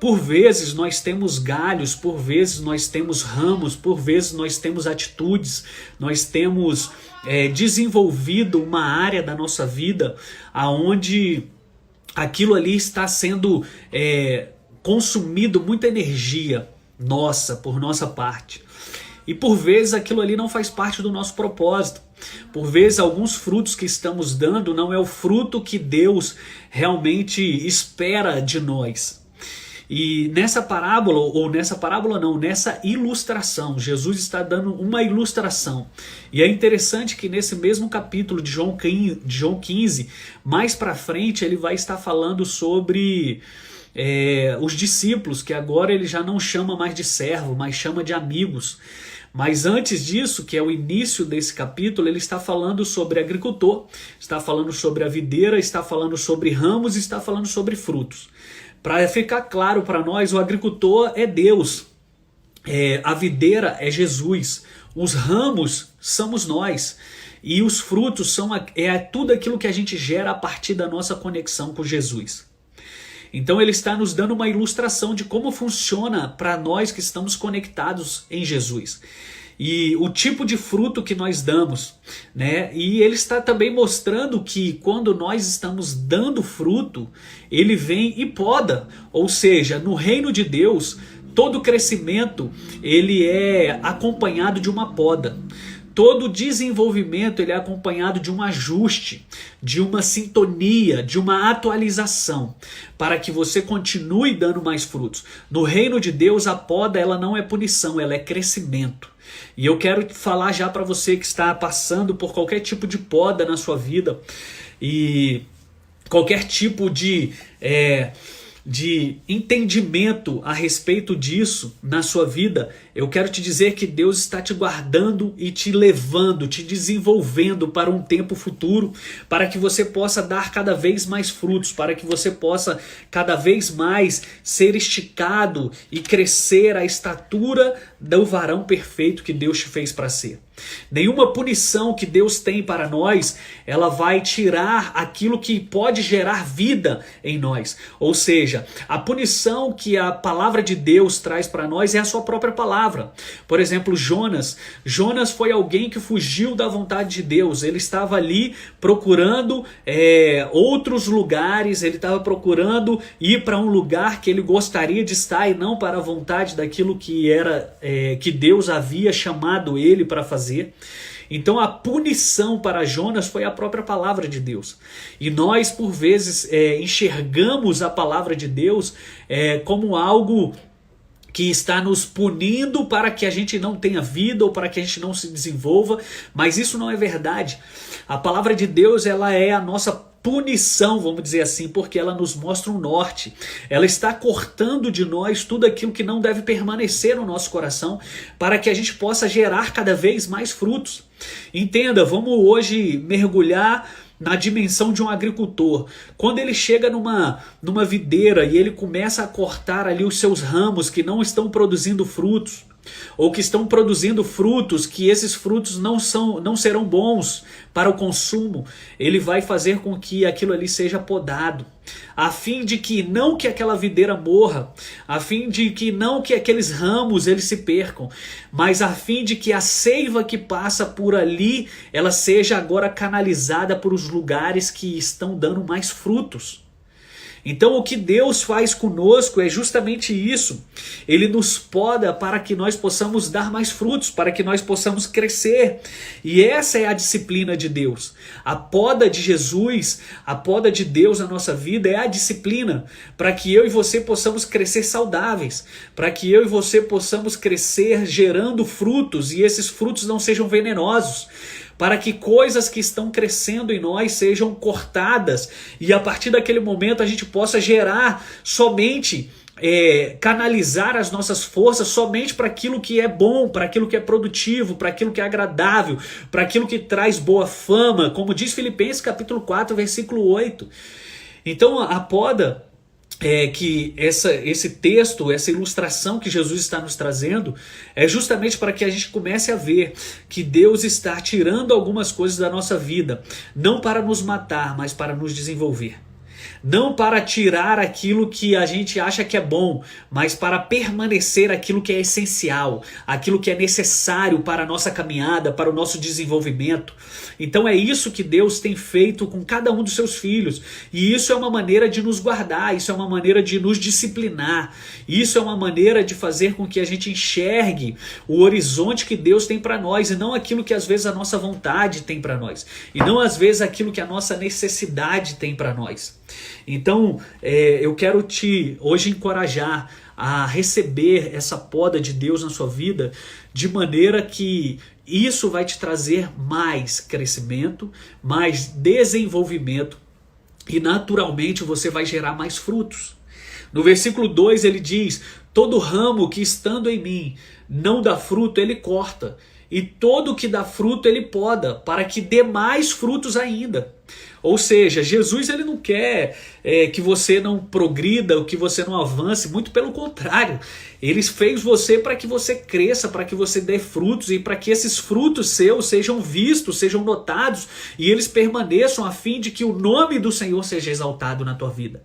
Por vezes nós temos galhos, por vezes nós temos ramos, por vezes nós temos atitudes, nós temos desenvolvido uma área da nossa vida aonde aquilo ali está sendo consumido muita energia nossa, por nossa parte. E por vezes aquilo ali não faz parte do nosso propósito. Por vezes alguns frutos que estamos dando não é o fruto que Deus realmente espera de nós. E nessa ilustração, Jesus está dando uma ilustração. E é interessante que nesse mesmo capítulo de João 15, mais para frente ele vai estar falando sobre os discípulos, que agora ele já não chama mais de servo, mas chama de amigos. Mas antes disso, que é o início desse capítulo, ele está falando sobre agricultor, está falando sobre a videira, está falando sobre ramos, está falando sobre frutos. Para ficar claro para nós, o agricultor é Deus, a videira é Jesus, os ramos somos nós e os frutos são tudo aquilo que a gente gera a partir da nossa conexão com Jesus. Então ele está nos dando uma ilustração de como funciona para nós que estamos conectados em Jesus. E o tipo de fruto que nós damos, né? E ele está também mostrando que quando nós estamos dando fruto, ele vem e poda. Ou seja, no reino de Deus, todo crescimento ele é acompanhado de uma poda. Todo desenvolvimento ele é acompanhado de um ajuste, de uma sintonia, de uma atualização, para que você continue dando mais frutos. No reino de Deus, a poda ela não é punição, ela é crescimento. E eu quero falar já para você que está passando por qualquer tipo de poda na sua vida e qualquer tipo de entendimento a respeito disso na sua vida, eu quero te dizer que Deus está te guardando e te levando, te desenvolvendo para um tempo futuro, para que você possa dar cada vez mais frutos, para que você possa cada vez mais ser esticado e crescer à estatura do varão perfeito que Deus te fez para ser. Nenhuma punição que Deus tem para nós, ela vai tirar aquilo que pode gerar vida em nós. Ou seja, a punição que a palavra de Deus traz para nós é a sua própria palavra. Por exemplo, Jonas foi alguém que fugiu da vontade de Deus. Ele estava ali procurando outros lugares, ele estava procurando ir para um lugar que ele gostaria de estar e não para a vontade daquilo que era que Deus havia chamado ele para fazer. Então a punição para Jonas foi a própria palavra de Deus. E nós por vezes enxergamos a palavra de Deus como algo que está nos punindo para que a gente não tenha vida ou para que a gente não se desenvolva, mas isso não é verdade. A palavra de Deus ela é a nossa punição, vamos dizer assim, porque ela nos mostra um norte. Ela está cortando de nós tudo aquilo que não deve permanecer no nosso coração para que a gente possa gerar cada vez mais frutos. Entenda, vamos hoje mergulhar na dimensão de um agricultor. Quando ele chega numa videira e ele começa a cortar ali os seus ramos que não estão produzindo frutos, ou que estão produzindo frutos que esses frutos não serão bons para o consumo, ele vai fazer com que aquilo ali seja podado, a fim de que não que aquela videira morra, a fim de que não que aqueles ramos eles se percam, mas a fim de que a seiva que passa por ali, ela seja agora canalizada por os lugares que estão dando mais frutos. Então o que Deus faz conosco é justamente isso. Ele nos poda para que nós possamos dar mais frutos, para que nós possamos crescer. E essa é a disciplina de Deus. A poda de Jesus, a poda de Deus na nossa vida é a disciplina para que eu e você possamos crescer saudáveis, para que eu e você possamos crescer gerando frutos e esses frutos não sejam venenosos, para que coisas que estão crescendo em nós sejam cortadas e a partir daquele momento a gente possa gerar somente, canalizar as nossas forças somente para aquilo que é bom, para aquilo que é produtivo, para aquilo que é agradável, para aquilo que traz boa fama, como diz Filipenses capítulo 4, versículo 8. Então a poda que esse texto, essa ilustração que Jesus está nos trazendo é justamente para que a gente comece a ver que Deus está tirando algumas coisas da nossa vida, não para nos matar, mas para nos desenvolver. Não para tirar aquilo que a gente acha que é bom, mas para permanecer aquilo que é essencial, aquilo que é necessário para a nossa caminhada, para o nosso desenvolvimento. Então é isso que Deus tem feito com cada um dos seus filhos. E isso é uma maneira de nos guardar, isso é uma maneira de nos disciplinar, isso é uma maneira de fazer com que a gente enxergue o horizonte que Deus tem para nós, e não aquilo que às vezes a nossa vontade tem para nós, e não às vezes aquilo que a nossa necessidade tem para nós. Então eu quero te hoje encorajar a receber essa poda de Deus na sua vida, de maneira que isso vai te trazer mais crescimento, mais desenvolvimento, e naturalmente você vai gerar mais frutos. No versículo 2 ele diz: todo ramo que estando em mim não dá fruto, ele corta, e todo que dá fruto ele poda, para que dê mais frutos ainda. Ou seja, Jesus ele não quer que você não progrida, ou que você não avance, muito pelo contrário. Ele fez você para que você cresça, para que você dê frutos, e para que esses frutos seus sejam vistos, sejam notados, e eles permaneçam a fim de que o nome do Senhor seja exaltado na tua vida.